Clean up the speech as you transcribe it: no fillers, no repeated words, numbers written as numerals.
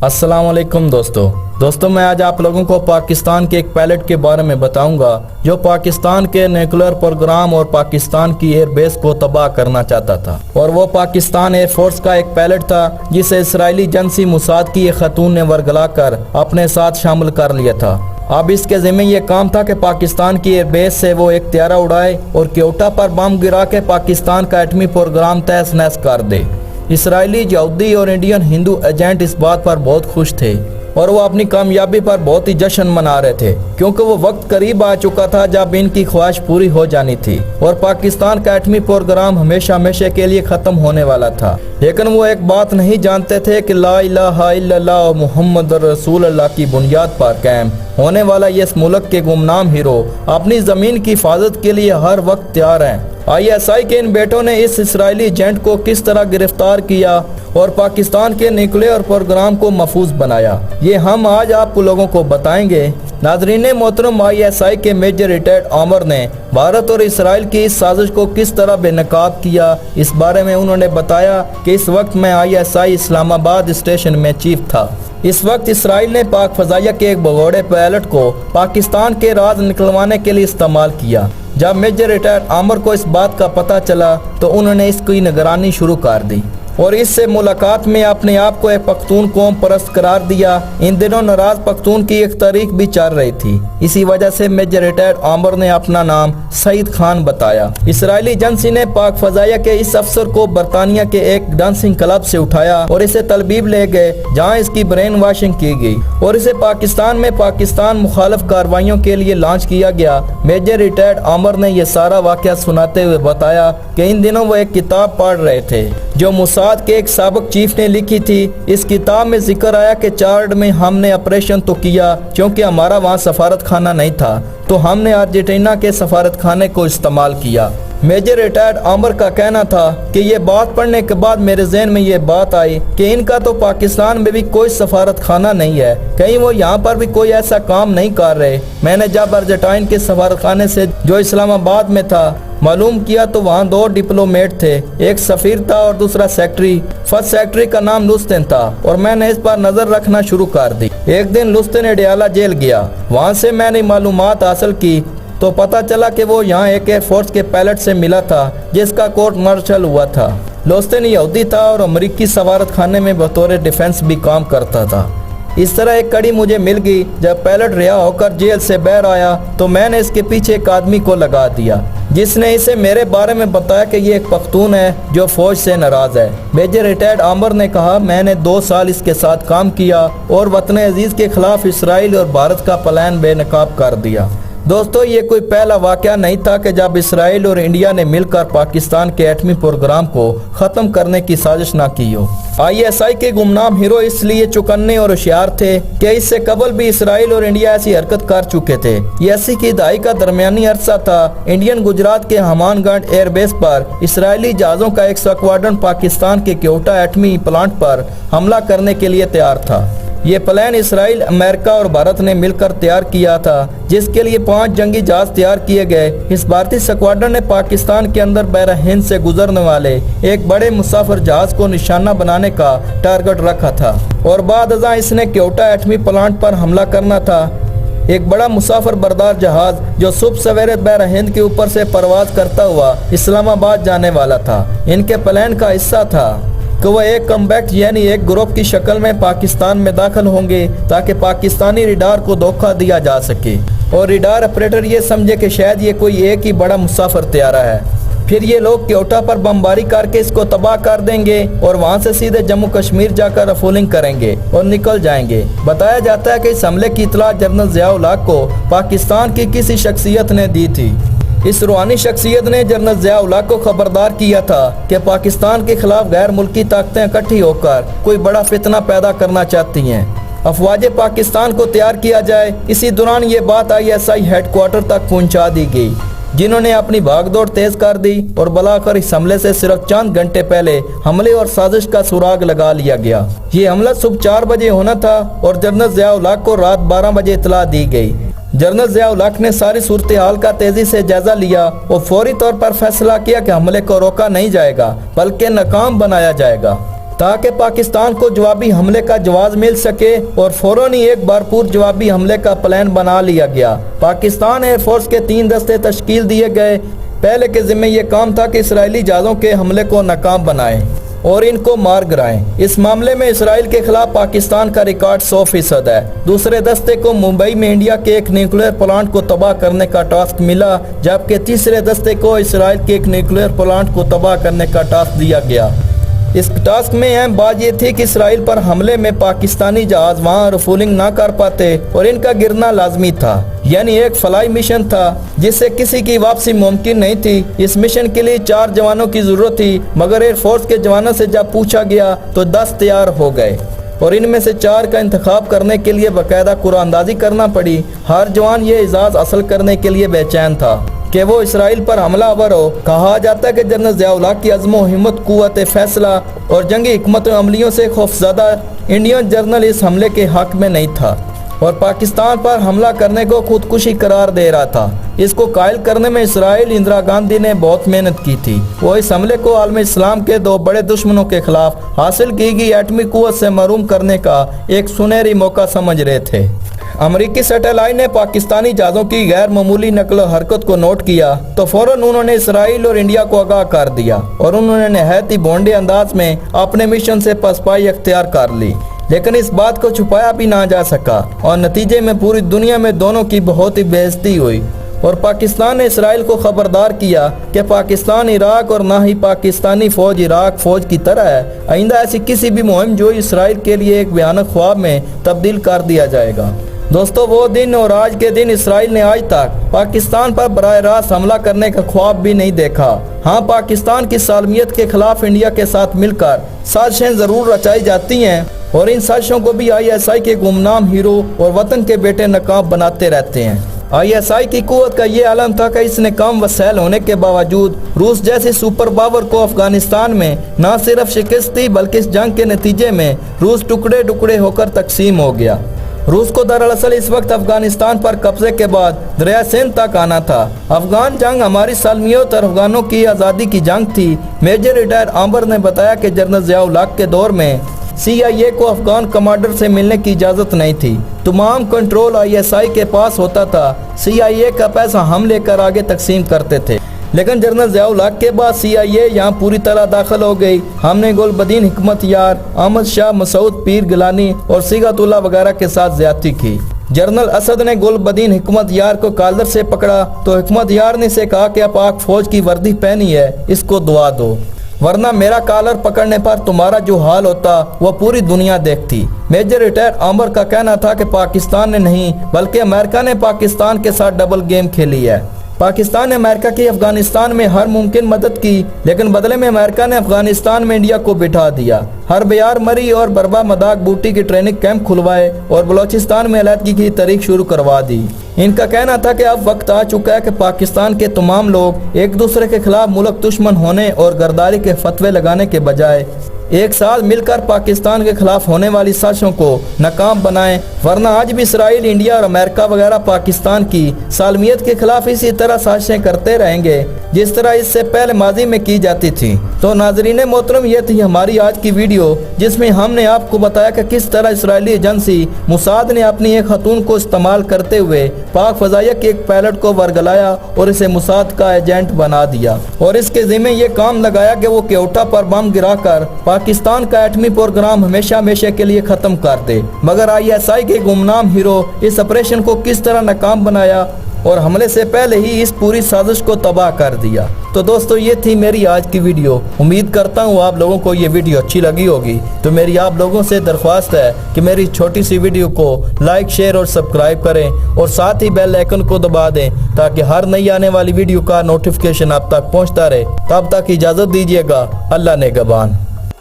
अस्सलाम वालेकुम दोस्तों मैं आज आप लोगों को पाकिस्तान के एक पायलट के बारे में बताऊंगा जो पाकिस्तान के न्यूक्लियर प्रोग्राम और पाकिस्तान की एयरबेस को तबाह करना चाहता था। और वो पाकिस्तान एयरफोर्स का एक पायलट था जिसे इसराइली एजेंसी मोसाद की एक खातून ने वर्गला कर अपने साथ शामिल कर लिया था। अब इसके ज़िम्मे ये काम था कि पाकिस्तान की एयरबेस से वो एक त्यारा उड़ाए और क्योटा पर बम गिरा के पाकिस्तान का एटमी प्रोग्राम तहस नहस कर दे। इसराइली, यहूदी और इंडियन हिंदू एजेंट इस बात पर बहुत खुश थे और वो अपनी कामयाबी पर बहुत ही जश्न मना रहे थे, क्योंकि वो वक्त करीब आ चुका था जब इनकी ख्वाहिश पूरी हो जानी थी और पाकिस्तान का एटमी प्रोग्राम हमेशा हमेशा के लिए ख़त्म होने वाला था। लेकिन वो एक बात नहीं जानते थे कि ला इलाहा इल्लल्लाह मुहम्मद रसूलुल्लाह की बुनियाद पर कायम होने वाला ये इस मुल्क के गुमनाम हीरो अपनी ज़मीन की हिफाजत के लिए हर वक्त तैयार हैं। ISI के इन बेटों ने इस इसराइली एजेंट को किस तरह गिरफ्तार किया और पाकिस्तान के न्यूक्लियर प्रोग्राम को महफूज बनाया, ये हम आज आप लोगों को बताएंगे। नाज़रीन मोहतरम, ISI के मेजर रिटायर्ड आमर ने भारत और इसराइल की इस साजिश को किस तरह बेनकाब किया, इस बारे में उन्होंने बताया कि इस वक्त मैं ISI इस्लामाबाद स्टेशन में चीफ था। इस वक्त इसराइल ने पाक फजाइया के एक भगोड़े पायलट को पाकिस्तान के राज निकलवाने के लिए इस्तेमाल किया। जब मेजर रिटायर्ड आमर को इस बात का पता चला तो उन्होंने इसकी निगरानी शुरू कर दी और इससे मुलाकात में अपने आप को एक पख्तून कौम परस्त करार दिया। इन दिनों नाराज पख्तून की एक तारीख भी चल रही थी। इसी वजह से मेजर रिटायर्ड आमर ने अपना नाम सईद खान बताया। इसराइली एजेंसी ने पाक फजाइया के इस अफसर को बरतानिया के एक डांसिंग क्लब से उठाया और इसे तलबीब ले गए, जहां इसकी ब्रेन वॉशिंग की गई और इसे पाकिस्तान में पाकिस्तान मुखालिफ कार्रवाइयों के लिए लॉन्च किया गया। मेजर रिटायर्ड आमर ने यह सारा वाकया सुनाते हुए बताया कि इन दिनों वो एक किताब पढ़ रहे थे जो मोसाद के एक साबिक चीफ ने लिखी थी। इस किताब में जिक्र आया कि चार्ड में हमने ऑपरेशन तो किया, क्योंकि हमारा वहाँ सफारत खाना नहीं था, तो हमने अर्जेंटीना के सफारत खाने को इस्तेमाल किया। मेजर रिटायर्ड आमर का कहना था कि ये बात पढ़ने के बाद मेरे जहन में ये बात आई कि इनका तो पाकिस्तान में भी कोई सफारत खाना नहीं है, कहीं वो यहाँ पर भी कोई ऐसा काम नहीं कर रहे। मैंने जब अर्जेंटीना के सफारत खाने से जो इस्लामाबाद में था मालूम किया तो वहाँ 2 डिप्लोमेट थे, एक सफीर था और दूसरा सेक्रेटरी। फर्स्ट सेक्रेटरी का नाम लुस्तन था और मैंने इस पर नजर रखना शुरू कर दी। एक दिन लुस्तन अडियाला जेल गया, वहाँ से मैंने मालूमात हासिल की तो पता चला कि वो यहाँ एक एयरफोर्स के पायलट से मिला था जिसका कोर्ट मार्शल हुआ था। लुस्तन यहूदी था और अमेरिकी सफारत खाने में बतौर डिफेंस भी काम करता था। इस तरह एक कड़ी मुझे मिल गई। जब पायलट रिहा होकर जेल से बाहर आया तो मैंने इसके पीछे एक आदमी को लगा दिया जिसने इसे मेरे बारे में बताया कि ये एक पख्तून है जो फौज से नाराज है। मेजर रिटायर्ड आमर ने कहा, मैंने 2 साल इसके साथ काम किया और वतन अजीज के खिलाफ इसराइल और भारत का प्लान बेनकाब कर दिया। दोस्तों, ये कोई पहला वाकया नहीं था कि जब इसराइल और इंडिया ने मिलकर पाकिस्तान के एटमी प्रोग्राम को ख़त्म करने की साजिश ना की हो। ISI के गुमनाम हीरो इसलिए चौकन्ने और होशियार थे कि इससे कबल भी इसराइल और इंडिया ऐसी हरकत कर चुके थे। ये 80 की दहाई का दरमियानी अरसा था। इंडियन गुजरात के हमानगढ़ एयरबेस पर इसराइली जहाज़ों का एक स्क्वाड्रन पाकिस्तान के क्योटा एटमी प्लांट पर हमला करने के लिए तैयार था। ये प्लान इसराइल, अमेरिका और भारत ने मिलकर तैयार किया था, जिसके लिए 5 जंगी जहाज तैयार किए गए। इस भारतीय स्क्वाड्रन ने पाकिस्तान के अंदर बहरा हिंद से गुजरने वाले एक बड़े मुसाफिर जहाज को निशाना बनाने का टारगेट रखा था और बाद अज़ां इसने क्योटा एटमी प्लांट पर हमला करना था। एक बड़ा मुसाफिर बरदार जहाज जो सुबह सवेरे बहरा हिंद के ऊपर से परवाज करता हुआ इस्लामाबाद जाने वाला था। इनके प्लान का हिस्सा था कि वह एक कम्बैक्ट यानी एक ग्रुप की शक्ल में पाकिस्तान में दाखिल होंगे ताकि पाकिस्तानी रिडार को धोखा दिया जा सके और रिडार ऑपरेटर ये समझे कि शायद ये कोई एक ही बड़ा मुसाफिर त्यारा है। फिर ये लोग क्योटा पर बमबारी करके इसको तबाह कर देंगे और वहाँ से सीधे जम्मू कश्मीर जाकर रफोलिंग करेंगे और निकल जाएंगे। बताया जाता है कि इस हमले की इतला जनरल ज़ियाउल हक को पाकिस्तान की किसी शख्सियत ने दी थी। इस रूहानी शख्सियत ने जनरल ज़ियाउल हक को खबरदार किया था कि पाकिस्तान के खिलाफ गैर मुल्की ताकतें इकट्ठी होकर कोई बड़ा फितना पैदा करना चाहती हैं। अफवाज पाकिस्तान को तैयार किया जाए। इसी दौरान ये बात ISI हेडक्वार्टर तक पहुंचा दी गई, जिन्होंने अपनी भागदौड़ तेज कर दी और बुलाकर इस हमले से सिर्फ चंद घंटे पहले हमले और साजिश का सुराग लगा लिया गया। ये हमला सुबह 4 बजे होना था और जनरल ज़ियाउल हक को रात 12 बजे इतला दी गई। जनरल ज़ियाउल हक ने सारी सूरत हाल का तेजी से जायजा लिया और फौरी तौर पर फैसला किया कि हमले को रोका नहीं जाएगा बल्कि नाकाम बनाया जाएगा। تاکہ پاکستان کو جوابی حملے کا جواز مل سکے اور فوراً ہی ایک بھرپور جوابی حملے کا پلان بنا لیا گیا۔ پاکستان ایئر فورس کے 3 دستے تشکیل دیے گئے۔ پہلے کے ذمہ یہ کام تھا کہ اسرائیلی جہازوں کے حملے کو ناکام بنائیں اور ان کو مار گرائیں۔ اس معاملے میں اسرائیل کے خلاف پاکستان کا ریکارڈ 100% ہے۔ دوسرے دستے کو ممبئی میں انڈیا کے ایک نیوکلیئر پلانٹ کو تباہ کرنے کا ٹاسک ملا، جبکہ تیسرے دستے کو اسرائیل کے ایک نیوکلیئر پلانٹ کو تباہ کرنے کا ٹاسک دیا گیا۔ اس ٹاسک میں اہم بات یہ تھی کہ اسرائیل پر حملے میں پاکستانی جہاز وہاں ریفولنگ نہ کر پاتے اور ان کا گرنا لازمی تھا، یعنی ایک فلائی مشن تھا جس سے کسی کی واپسی ممکن نہیں تھی۔ اس مشن کے لیے 4 جوانوں کی ضرورت تھی، مگر ایئر فورس کے جوانوں سے جب پوچھا گیا تو 10 تیار ہو گئے اور ان میں سے 4 کا انتخاب کرنے کے لیے باقاعدہ قرعہ اندازی کرنا پڑی۔ ہر جوان یہ اعزاز حاصل کرنے کے لیے بے چین تھا کہ وہ اسرائیل پر حملہ آور ہو۔ کہا جاتا ہے کہ جنرل ضیاء الحق کی عزم و ہمت، قوت فیصلہ اور جنگی حکمت عملیوں سے خوفزدہ انڈین جنرل اس حملے کے حق میں نہیں تھا اور پاکستان پر حملہ کرنے کو خودکشی قرار دے رہا تھا۔ اس کو قائل کرنے میں اسرائیل اندرا گاندھی نے بہت محنت کی تھی۔ وہ اس حملے کو عالم اسلام کے 2 بڑے دشمنوں کے خلاف حاصل کی گئی ایٹمی قوت سے محروم کرنے کا ایک سنہری موقع سمجھ رہے تھے۔ امریکی سیٹلائٹ نے پاکستانی جہازوں کی غیر معمولی نقل و حرکت کو نوٹ کیا تو فوراً انہوں نے اسرائیل اور انڈیا کو آگاہ کر دیا اور انہوں نے نہایت ہی بھونڈے انداز میں اپنے مشن سے پسپائی اختیار کر لی، لیکن اس بات کو چھپایا بھی نہ جا سکا اور نتیجے میں پوری دنیا میں دونوں کی بہت ہی بے عزتی ہوئی اور پاکستان نے اسرائیل کو خبردار کیا کہ پاکستان عراق اور نہ ہی پاکستانی فوج عراق فوج کی طرح ہے۔ آئندہ ایسی کسی بھی مہم جو اسرائیل کے لیے ایک بھیانک خواب میں تبدیل کر دیا جائے گا۔ دوستو، وہ دن اور آج کے دن اسرائیل نے آج تک پاکستان پر براہ راست حملہ کرنے کا خواب بھی نہیں دیکھا۔ ہاں، پاکستان کی سالمیت کے خلاف انڈیا کے ساتھ مل کر سازشیں ضرور رچائی جاتی ہیں اور ان سازشوں کو بھی ISI کے گمنام ہیرو اور وطن کے بیٹے ناکام بناتے رہتے ہیں۔ ISI کی قوت کا یہ عالم تھا کہ اس نے کم وسائل ہونے کے باوجود روس جیسے سپر پاور کو افغانستان میں نہ صرف شکست دی بلکہ اس جنگ کے نتیجے میں روس ٹکڑے ٹکڑے ہو کر تقسیم ہو گیا۔ روس کو دراصل اس وقت افغانستان پر قبضے کے بعد دریائے سندھ تک آنا تھا۔ افغان جنگ ہماری سالمیت اور افغانوں کی آزادی کی جنگ تھی۔ میجر ریٹائر عامر نے بتایا کہ جنرل ضیاء الحق کے دور میں CIA کو افغان کمانڈر سے ملنے کی اجازت نہیں تھی۔ تمام کنٹرول ISI کے پاس ہوتا تھا۔ CIA کا پیسہ ہم لے کر آگے تقسیم کرتے تھے، لیکن جنرل ضیاء الحق کے بعد CIA یہاں پوری طرح داخل ہو گئی۔ ہم نے گل بدین حکمت یار، احمد شاہ مسعود پیر گیلانی اور صیغت اللہ وغیرہ کے ساتھ زیادتی کی۔ جنرل اسد نے گل بدین حکمت یار کو کالر سے پکڑا تو حکمت یار نے سے کہا کہ پاک فوج کی وردی پہنی ہے، اس کو دعا دو، ورنہ میرا کالر پکڑنے پر تمہارا جو حال ہوتا وہ پوری دنیا دیکھتی۔ میجر ریٹائر عامر کا کہنا تھا کہ پاکستان نے نہیں بلکہ امریکہ نے پاکستان کے ساتھ ڈبل گیم کھیلی ہے۔ پاکستان نے امریکہ کی افغانستان میں ہر ممکن مدد کی، لیکن بدلے میں امریکہ نے افغانستان میں انڈیا کو بٹھا دیا۔ ہر بیار مری اور بربا مداق بوٹی کی ٹریننگ کیمپ کھلوائے اور بلوچستان میں علیحدگی کی تاریخ شروع کروا دی۔ ان کا کہنا تھا کہ اب وقت آ چکا ہے کہ پاکستان کے تمام لوگ ایک دوسرے کے خلاف ملک دشمن ہونے اور غداری کے فتوے لگانے کے بجائے ایک ساتھ مل کر پاکستان کے خلاف ہونے والی سازشوں کو ناکام بنائیں، ورنہ آج بھی اسرائیل، انڈیا اور امریکہ وغیرہ پاکستان کی سالمیت کے خلاف اسی طرح سازشیں کرتے رہیں گے جس طرح اس سے پہلے ماضی میں کی جاتی تھی۔ تو ناظرین محترم، یہ تھی ہماری آج کی ویڈیو جس میں ہم نے آپ کو بتایا کہ کس طرح اسرائیلی ایجنسی موساد نے اپنی ایک خاتون کو استعمال کرتے ہوئے پاک فضائیہ کے ایک پائلٹ کو ورگلایا اور اسے موساد کا ایجنٹ بنا دیا اور اس کے ذمہ یہ کام لگایا کہ وہ کیوٹا پر بم گرا کر پاکستان کا ایٹمی پروگرام ہمیشہ ہمیشہ کے لیے ختم کر دے۔ مگر ISI کے گمنام ہیرو اس آپریشن کو کس طرح ناکام بنایا اور حملے سے پہلے ہی اس پوری سازش کو تباہ کر دیا۔ تو دوستو، یہ تھی میری آج کی ویڈیو۔ امید کرتا ہوں آپ لوگوں کو یہ ویڈیو اچھی لگی ہوگی۔ تو میری آپ لوگوں سے درخواست ہے کہ میری چھوٹی سی ویڈیو کو لائک، شیئر اور سبسکرائب کریں اور ساتھ ہی بیل آئیکن کو دبا دیں تاکہ ہر نئی آنے والی ویڈیو کا نوٹیفیکیشن آپ تک پہنچتا رہے۔ تب تک اجازت دیجیے گا۔ اللہ نگہبان۔